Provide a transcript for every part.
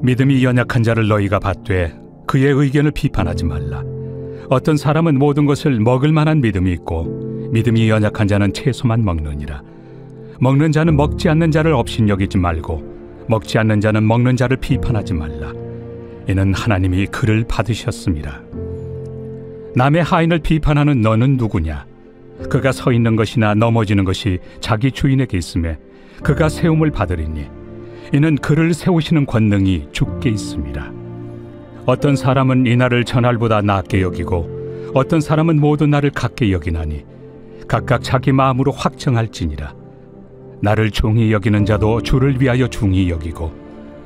믿음이 연약한 자를 너희가 받되 그의 의견을 비판하지 말라. 어떤 사람은 모든 것을 먹을 만한 믿음이 있고 믿음이 연약한 자는 채소만 먹느니라. 먹는 자는 먹지 않는 자를 업신여기지 말고 먹지 않는 자는 먹는 자를 비판하지 말라. 이는 하나님이 그를 받으셨습니다. 남의 하인을 비판하는 너는 누구냐? 그가 서 있는 것이나 넘어지는 것이 자기 주인에게 있음에 그가 세움을 받으리니 이는 그를 세우시는 권능이 주께 있습니다. 어떤 사람은 이날을 전날보다 낮게 여기고 어떤 사람은 모든 날을 같게 여기나니 각각 자기 마음으로 확정할지니라. 나를 종이 여기는 자도 주를 위하여 중히 여기고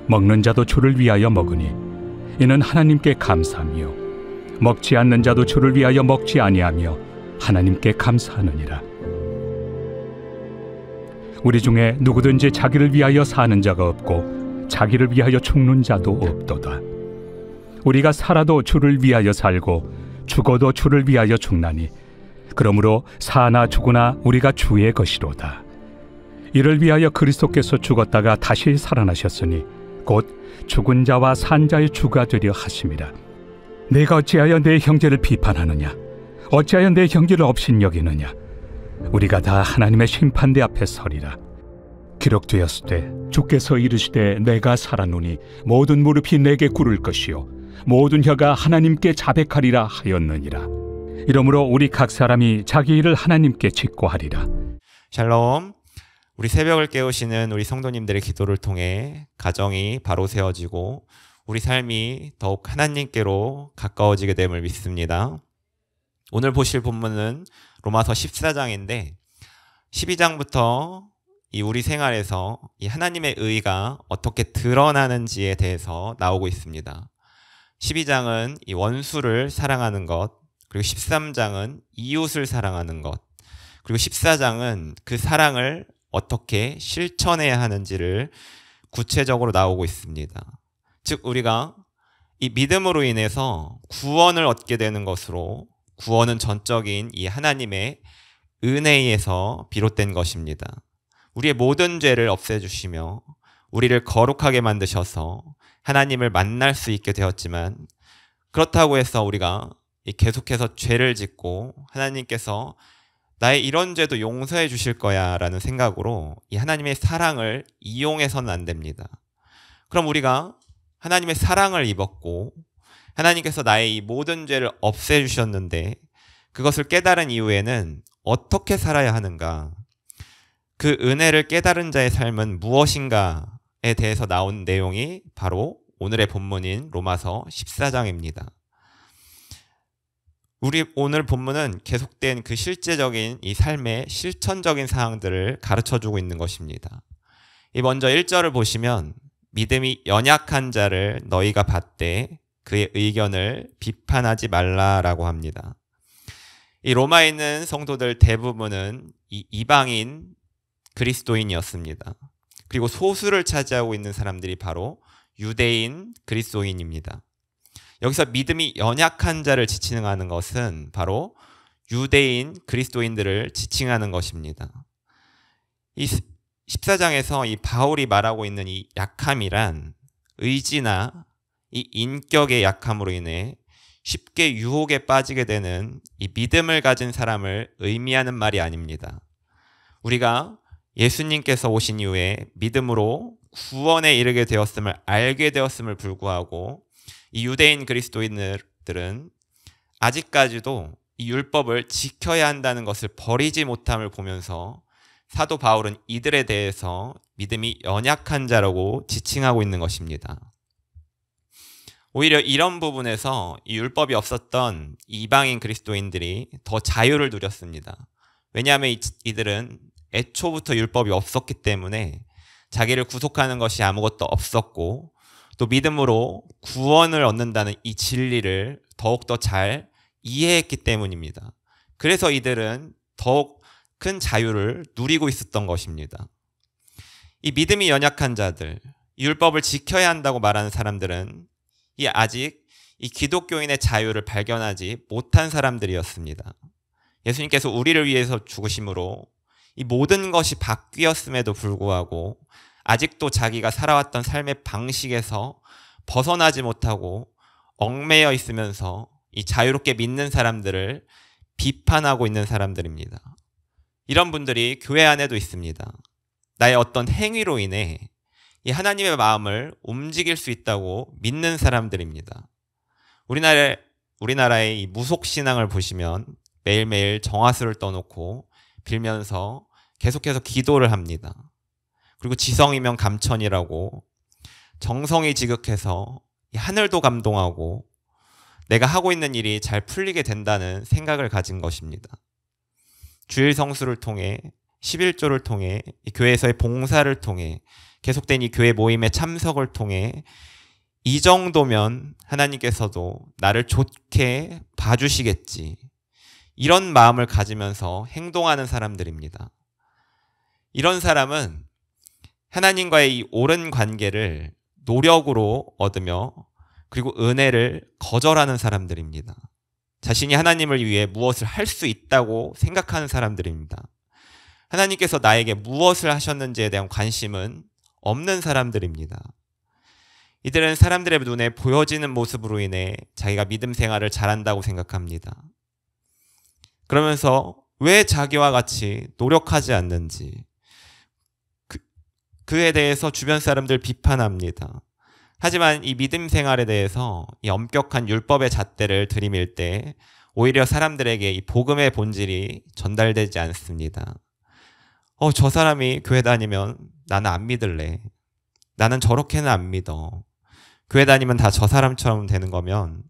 먹는 자도 주를 위하여 먹으니 이는 하나님께 감사하며 먹지 않는 자도 주를 위하여 먹지 아니하며 하나님께 감사하느니라. 우리 중에 누구든지 자기를 위하여 사는 자가 없고 자기를 위하여 죽는 자도 없도다. 우리가 살아도 주를 위하여 살고 죽어도 주를 위하여 죽나니 그러므로 사나 죽으나 우리가 주의 것이로다. 이를 위하여 그리스도께서 죽었다가 다시 살아나셨으니 곧 죽은 자와 산 자의 주가 되려 하심이라. 내가 어찌하여 내 형제를 비판하느냐? 어찌하여 내 형제를 업신여기느냐? 우리가 다 하나님의 심판대 앞에 서리라. 기록되었으되 주께서 이르시되 내가 살았노니 모든 무릎이 내게 꿇을 것이요 모든 혀가 하나님께 자백하리라 하였느니라. 이러므로 우리 각 사람이 자기 일을 하나님께 직고하리라. 샬롬. 우리 새벽을 깨우시는 우리 성도님들의 기도를 통해 가정이 바로 세워지고 우리 삶이 더욱 하나님께로 가까워지게 됨을 믿습니다. 오늘 보실 본문은 로마서 14장인데 12장부터 이 우리 생활에서 이 하나님의 의가 어떻게 드러나는지에 대해서 나오고 있습니다. 12장은 이 원수를 사랑하는 것, 그리고 13장은 이웃을 사랑하는 것, 그리고 14장은 그 사랑을 어떻게 실천해야 하는지를 구체적으로 나오고 있습니다. 즉 우리가 이 믿음으로 인해서 구원을 얻게 되는 것으로 구원은 전적인 이 하나님의 은혜에 의해서 비롯된 것입니다. 우리의 모든 죄를 없애주시며 우리를 거룩하게 만드셔서 하나님을 만날 수 있게 되었지만 그렇다고 해서 우리가 계속해서 죄를 짓고 하나님께서 나의 이런 죄도 용서해 주실 거야 라는 생각으로 이 하나님의 사랑을 이용해서는 안 됩니다. 그럼 우리가 하나님의 사랑을 입었고 하나님께서 나의 이 모든 죄를 없애주셨는데 그것을 깨달은 이후에는 어떻게 살아야 하는가? 그 은혜를 깨달은 자의 삶은 무엇인가에 대해서 나온 내용이 바로 오늘의 본문인 로마서 14장입니다. 우리 오늘 본문은 계속된 그 실제적인 이 삶의 실천적인 사항들을 가르쳐주고 있는 것입니다. 먼저 1절을 보시면 믿음이 연약한 자를 너희가 받되 그의 의견을 비판하지 말라라고 합니다. 이 로마에 있는 성도들 대부분은 이 이방인 그리스도인이었습니다. 그리고 소수를 차지하고 있는 사람들이 바로 유대인 그리스도인입니다. 여기서 믿음이 연약한 자를 지칭하는 것은 바로 유대인 그리스도인들을 지칭하는 것입니다. 이 14장에서 이 바울이 말하고 있는 이 약함이란 의지나 이 인격의 약함으로 인해 쉽게 유혹에 빠지게 되는 이 믿음을 가진 사람을 의미하는 말이 아닙니다. 우리가 예수님께서 오신 이후에 믿음으로 구원에 이르게 되었음을 알게 되었음을 불구하고 이 유대인 그리스도인들은 아직까지도 이 율법을 지켜야 한다는 것을 버리지 못함을 보면서 사도 바울은 이들에 대해서 믿음이 연약한 자라고 지칭하고 있는 것입니다. 오히려 이런 부분에서 이 율법이 없었던 이방인 그리스도인들이 더 자유를 누렸습니다. 왜냐하면 이들은 애초부터 율법이 없었기 때문에 자기를 구속하는 것이 아무것도 없었고 또 믿음으로 구원을 얻는다는 이 진리를 더욱더 잘 이해했기 때문입니다. 그래서 이들은 더욱 큰 자유를 누리고 있었던 것입니다. 이 믿음이 연약한 자들, 율법을 지켜야 한다고 말하는 사람들은 아직 이 기독교인의 자유를 발견하지 못한 사람들이었습니다. 예수님께서 우리를 위해서 죽으심으로 이 모든 것이 바뀌었음에도 불구하고 아직도 자기가 살아왔던 삶의 방식에서 벗어나지 못하고 얽매여 있으면서 이 자유롭게 믿는 사람들을 비판하고 있는 사람들입니다. 이런 분들이 교회 안에도 있습니다. 나의 어떤 행위로 인해 이 하나님의 마음을 움직일 수 있다고 믿는 사람들입니다. 우리나라의 이 무속신앙을 보시면 매일매일 정화수를 떠놓고 빌면서 계속해서 기도를 합니다. 그리고 지성이면 감천이라고 정성이 지극해서 하늘도 감동하고 내가 하고 있는 일이 잘 풀리게 된다는 생각을 가진 것입니다. 주일 성수를 통해 11조를 통해 이 교회에서의 봉사를 통해 계속된 이 교회 모임의 참석을 통해 이 정도면 하나님께서도 나를 좋게 봐주시겠지. 이런 마음을 가지면서 행동하는 사람들입니다. 이런 사람은 하나님과의 이 옳은 관계를 노력으로 얻으며 그리고 은혜를 거절하는 사람들입니다. 자신이 하나님을 위해 무엇을 할 수 있다고 생각하는 사람들입니다. 하나님께서 나에게 무엇을 하셨는지에 대한 관심은 없는 사람들입니다. 이들은 사람들의 눈에 보여지는 모습으로 인해 자기가 믿음 생활을 잘한다고 생각합니다. 그러면서 왜 자기와 같이 노력하지 않는지 그에 대해서 주변 사람들 비판합니다. 하지만 이 믿음 생활에 대해서 이 엄격한 율법의 잣대를 들이밀 때 오히려 사람들에게 이 복음의 본질이 전달되지 않습니다. 저 사람이 교회 다니면 나는 안 믿을래. 나는 저렇게는 안 믿어. 교회 다니면 다 저 사람처럼 되는 거면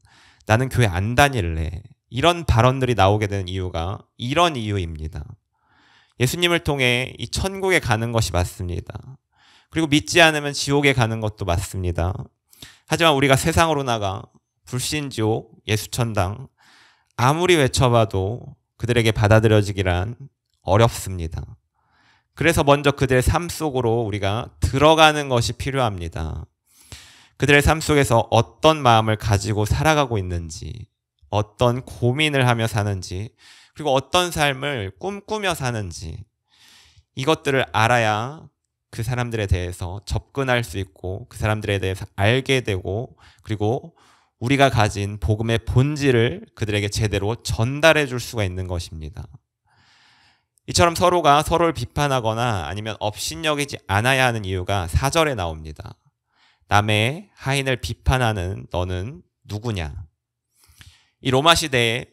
나는 교회 안 다닐래. 이런 발언들이 나오게 되는 이유가 이런 이유입니다. 예수님을 통해 이 천국에 가는 것이 맞습니다. 그리고 믿지 않으면 지옥에 가는 것도 맞습니다. 하지만 우리가 세상으로 나가 불신지옥, 예수천당 아무리 외쳐봐도 그들에게 받아들여지기란 어렵습니다. 그래서 먼저 그들의 삶 속으로 우리가 들어가는 것이 필요합니다. 그들의 삶 속에서 어떤 마음을 가지고 살아가고 있는지, 어떤 고민을 하며 사는지, 그리고 어떤 삶을 꿈꾸며 사는지 이것들을 알아야 그 사람들에 대해서 접근할 수 있고 그 사람들에 대해서 알게 되고 그리고 우리가 가진 복음의 본질을 그들에게 제대로 전달해 줄 수가 있는 것입니다. 이처럼 서로가 서로를 비판하거나 아니면 업신여기지 않아야 하는 이유가 4절에 나옵니다. 남의 하인을 비판하는 너는 누구냐? 이 로마 시대에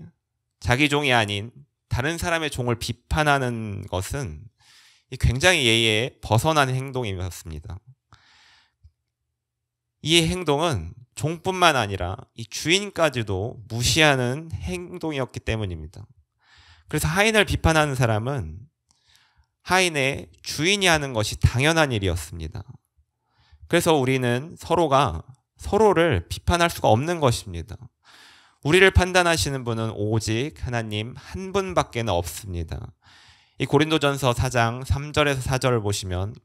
자기 종이 아닌 다른 사람의 종을 비판하는 것은 굉장히 예의에 벗어난 행동이었습니다. 이 행동은 종뿐만 아니라 이 주인까지도 무시하는 행동이었기 때문입니다. 그래서 하인을 비판하는 사람은 하인의 주인이 하는 것이 당연한 일이었습니다. 그래서 우리는 서로가 서로를 비판할 수가 없는 것입니다. 우리를 판단하시는 분은 오직 하나님 한 분밖에 없습니다. 이 고린도전서 4장 3절에서 4절을 보시면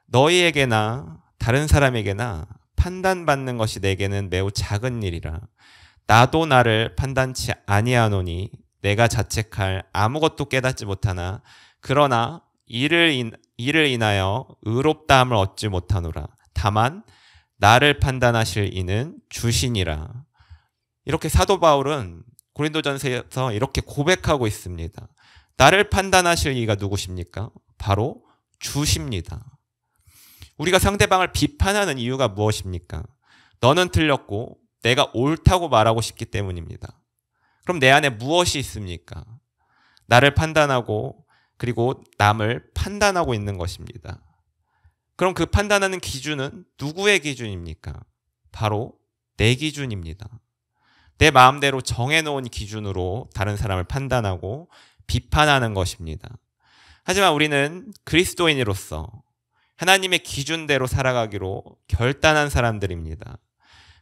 너희에게나 다른 사람에게나 판단받는 것이 내게는 매우 작은 일이라. 나도 나를 판단치 아니하노니 내가 자책할 아무것도 깨닫지 못하나 그러나 이를 인하여 의롭다함을 얻지 못하노라. 다만 나를 판단하실 이는 주시니라. 이렇게 사도 바울은 고린도전서에서 이렇게 고백하고 있습니다. 나를 판단하실 이가 누구십니까? 바로 주십니다. 우리가 상대방을 비판하는 이유가 무엇입니까? 너는 틀렸고 내가 옳다고 말하고 싶기 때문입니다. 그럼 내 안에 무엇이 있습니까? 나를 판단하고 그리고 남을 판단하고 있는 것입니다. 그럼 그 판단하는 기준은 누구의 기준입니까? 바로 내 기준입니다. 내 마음대로 정해놓은 기준으로 다른 사람을 판단하고 비판하는 것입니다. 하지만 우리는 그리스도인으로서 하나님의 기준대로 살아가기로 결단한 사람들입니다.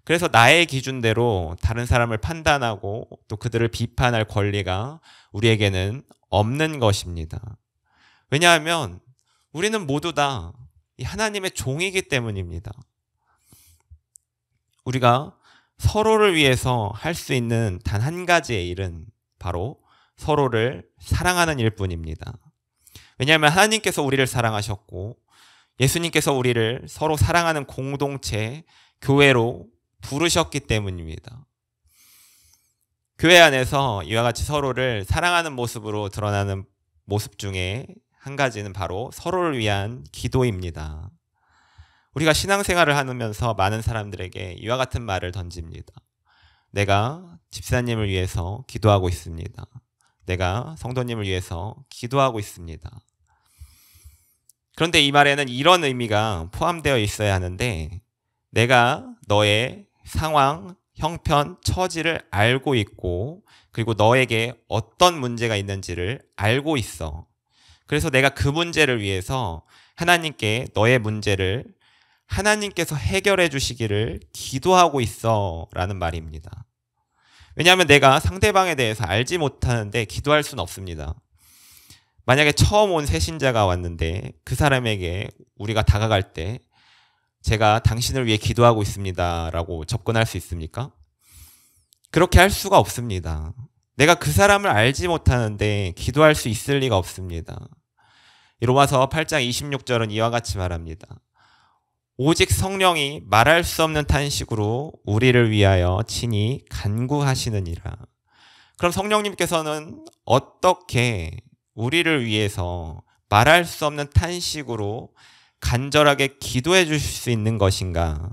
그래서 나의 기준대로 다른 사람을 판단하고 또 그들을 비판할 권리가 우리에게는 없는 것입니다. 왜냐하면 우리는 모두 다 하나님의 종이기 때문입니다. 우리가 서로를 위해서 할 수 있는 단 한 가지의 일은 바로 서로를 사랑하는 일뿐입니다. 왜냐하면 하나님께서 우리를 사랑하셨고 예수님께서 우리를 서로 사랑하는 공동체, 교회로 부르셨기 때문입니다. 교회 안에서 이와 같이 서로를 사랑하는 모습으로 드러나는 모습 중에 한 가지는 바로 서로를 위한 기도입니다. 우리가 신앙생활을 하면서 많은 사람들에게 이와 같은 말을 던집니다. 내가 집사님을 위해서 기도하고 있습니다. 내가 성도님을 위해서 기도하고 있습니다. 그런데 이 말에는 이런 의미가 포함되어 있어야 하는데, 내가 너의 상황, 형편, 처지를 알고 있고, 그리고 너에게 어떤 문제가 있는지를 알고 있어. 그래서 내가 그 문제를 위해서 하나님께 너의 문제를 하나님께서 해결해 주시기를 기도하고 있어 라는 말입니다. 왜냐하면 내가 상대방에 대해서 알지 못하는데 기도할 수는 없습니다. 만약에 처음 온 새신자가 왔는데 그 사람에게 우리가 다가갈 때 제가 당신을 위해 기도하고 있습니다 라고 접근할 수 있습니까? 그렇게 할 수가 없습니다. 내가 그 사람을 알지 못하는데 기도할 수 있을 리가 없습니다. 로마서 8장 26절은 이와 같이 말합니다. 오직 성령이 말할 수 없는 탄식으로 우리를 위하여 친히 간구하시느니라. 그럼 성령님께서는 어떻게 우리를 위해서 말할 수 없는 탄식으로 간절하게 기도해 주실 수 있는 것인가?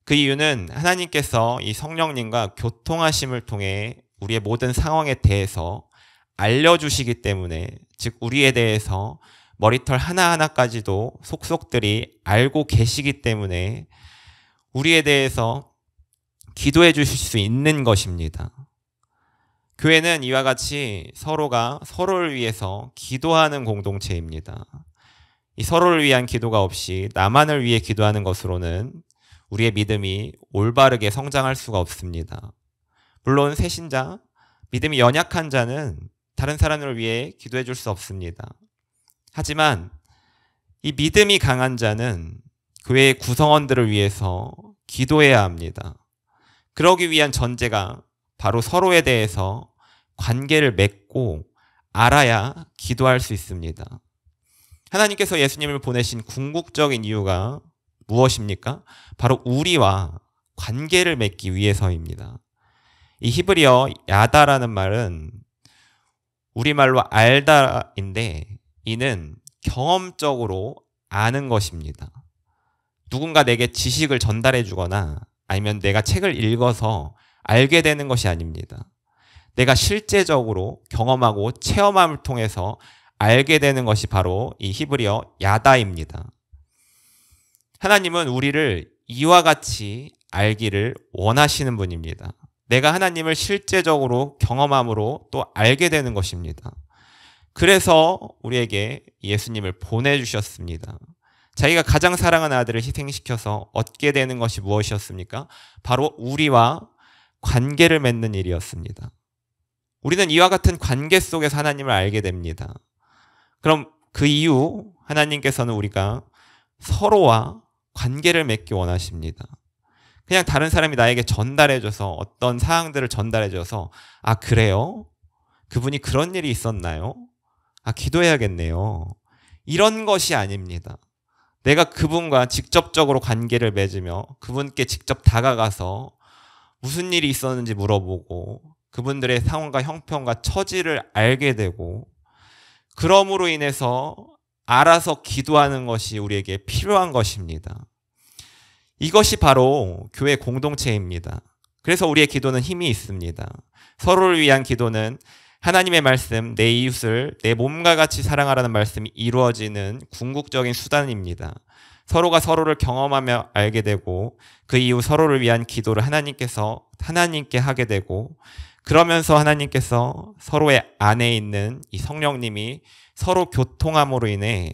그 이유는 하나님께서 이 성령님과 교통하심을 통해 우리의 모든 상황에 대해서 알려주시기 때문에, 즉 우리에 대해서 머리털 하나하나까지도 속속들이 알고 계시기 때문에 우리에 대해서 기도해 주실 수 있는 것입니다. 교회는 이와 같이 서로가 서로를 위해서 기도하는 공동체입니다. 이 서로를 위한 기도가 없이 나만을 위해 기도하는 것으로는 우리의 믿음이 올바르게 성장할 수가 없습니다. 물론 새신자, 믿음이 연약한 자는 다른 사람을 위해 기도해 줄 수 없습니다. 하지만 이 믿음이 강한 자는 교회의 구성원들을 위해서 기도해야 합니다. 그러기 위한 전제가 바로 서로에 대해서 관계를 맺고 알아야 기도할 수 있습니다. 하나님께서 예수님을 보내신 궁극적인 이유가 무엇입니까? 바로 우리와 관계를 맺기 위해서입니다. 이 히브리어 야다라는 말은 우리말로 알다인데, 이는 경험적으로 아는 것입니다. 누군가 내게 지식을 전달해 주거나 아니면 내가 책을 읽어서 알게 되는 것이 아닙니다. 내가 실제적으로 경험하고 체험함을 통해서 알게 되는 것이 바로 이 히브리어 야다입니다. 하나님은 우리를 이와 같이 알기를 원하시는 분입니다. 내가 하나님을 실제적으로 경험함으로 또 알게 되는 것입니다. 그래서 우리에게 예수님을 보내주셨습니다. 자기가 가장 사랑하는 아들을 희생시켜서 얻게 되는 것이 무엇이었습니까? 바로 우리와 관계를 맺는 일이었습니다. 우리는 이와 같은 관계 속에서 하나님을 알게 됩니다. 그럼 그 이후 하나님께서는 우리가 서로와 관계를 맺기 원하십니다. 그냥 다른 사람이 나에게 전달해줘서, 어떤 사항들을 전달해줘서, 아 그래요? 그분이 그런 일이 있었나요? 아 기도해야겠네요. 이런 것이 아닙니다. 내가 그분과 직접적으로 관계를 맺으며 그분께 직접 다가가서 무슨 일이 있었는지 물어보고 그분들의 상황과 형편과 처지를 알게 되고, 그럼으로 인해서 알아서 기도하는 것이 우리에게 필요한 것입니다. 이것이 바로 교회 공동체입니다. 그래서 우리의 기도는 힘이 있습니다. 서로를 위한 기도는 하나님의 말씀, 내 이웃을 내 몸과 같이 사랑하라는 말씀이 이루어지는 궁극적인 수단입니다. 서로가 서로를 경험하며 알게 되고 그 이후 서로를 위한 기도를 하나님께 하게 되고, 그러면서 하나님께서 서로의 안에 있는 이 성령님이 서로 교통함으로 인해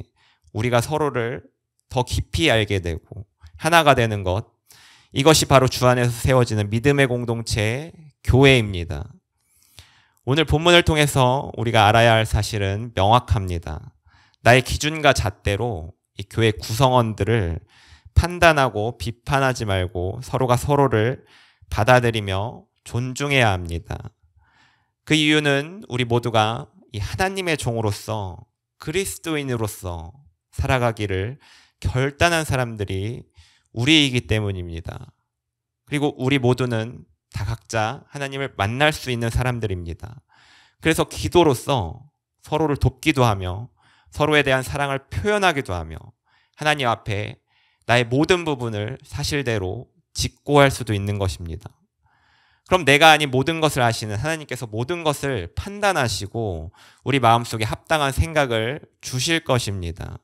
우리가 서로를 더 깊이 알게 되고 하나가 되는 것, 이것이 바로 주 안에서 세워지는 믿음의 공동체, 교회입니다. 오늘 본문을 통해서 우리가 알아야 할 사실은 명확합니다. 나의 기준과 잣대로 이 교회 구성원들을 판단하고 비판하지 말고 서로가 서로를 받아들이며 존중해야 합니다. 그 이유는 우리 모두가 이 하나님의 종으로서, 그리스도인으로서 살아가기를 결단한 사람들이 우리이기 때문입니다. 그리고 우리 모두는 다 각자 하나님을 만날 수 있는 사람들입니다. 그래서 기도로서 서로를 돕기도 하며 서로에 대한 사랑을 표현하기도 하며 하나님 앞에 나의 모든 부분을 사실대로 직고할 수도 있는 것입니다. 그럼 내가 아닌 모든 것을 아시는 하나님께서 모든 것을 판단하시고 우리 마음속에 합당한 생각을 주실 것입니다.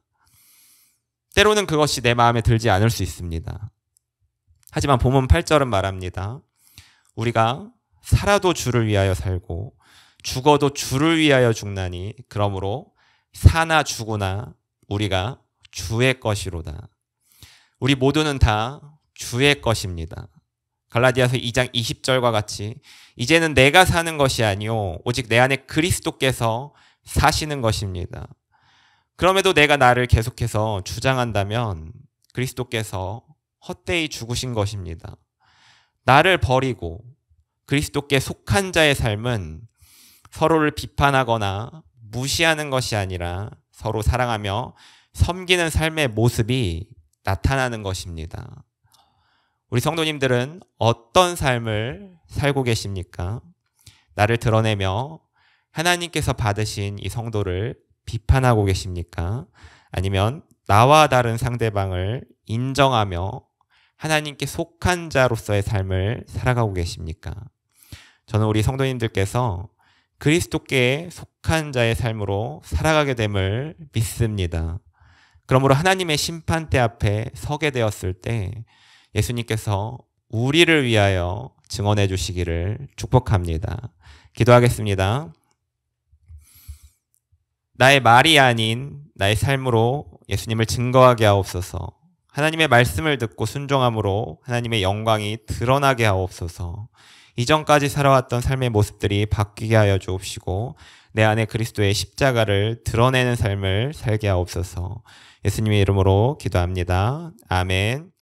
때로는 그것이 내 마음에 들지 않을 수 있습니다. 하지만 본문 8절은 말합니다. 우리가 살아도 주를 위하여 살고 죽어도 주를 위하여 죽나니 그러므로 사나 죽으나 우리가 주의 것이로다. 우리 모두는 다 주의 것입니다. 갈라디아서 2장 20절과 같이 이제는 내가 사는 것이 아니요 오직 내 안에 그리스도께서 사시는 것입니다. 그럼에도 내가 나를 계속해서 주장한다면 그리스도께서 헛되이 죽으신 것입니다. 나를 버리고 그리스도께 속한 자의 삶은 서로를 비판하거나 무시하는 것이 아니라 서로 사랑하며 섬기는 삶의 모습이 나타나는 것입니다. 우리 성도님들은 어떤 삶을 살고 계십니까? 나를 드러내며 하나님께서 받으신 이 성도를 비판하고 계십니까? 아니면 나와 다른 상대방을 인정하며 하나님께 속한 자로서의 삶을 살아가고 계십니까? 저는 우리 성도님들께서 그리스도께 속한 자의 삶으로 살아가게 됨을 믿습니다. 그러므로 하나님의 심판대 앞에 서게 되었을 때 예수님께서 우리를 위하여 증언해 주시기를 축복합니다. 기도하겠습니다. 나의 말이 아닌 나의 삶으로 예수님을 증거하게 하옵소서. 하나님의 말씀을 듣고 순종함으로 하나님의 영광이 드러나게 하옵소서. 이전까지 살아왔던 삶의 모습들이 바뀌게 하여 주옵시고 내 안에 그리스도의 십자가를 드러내는 삶을 살게 하옵소서. 예수님의 이름으로 기도합니다. 아멘.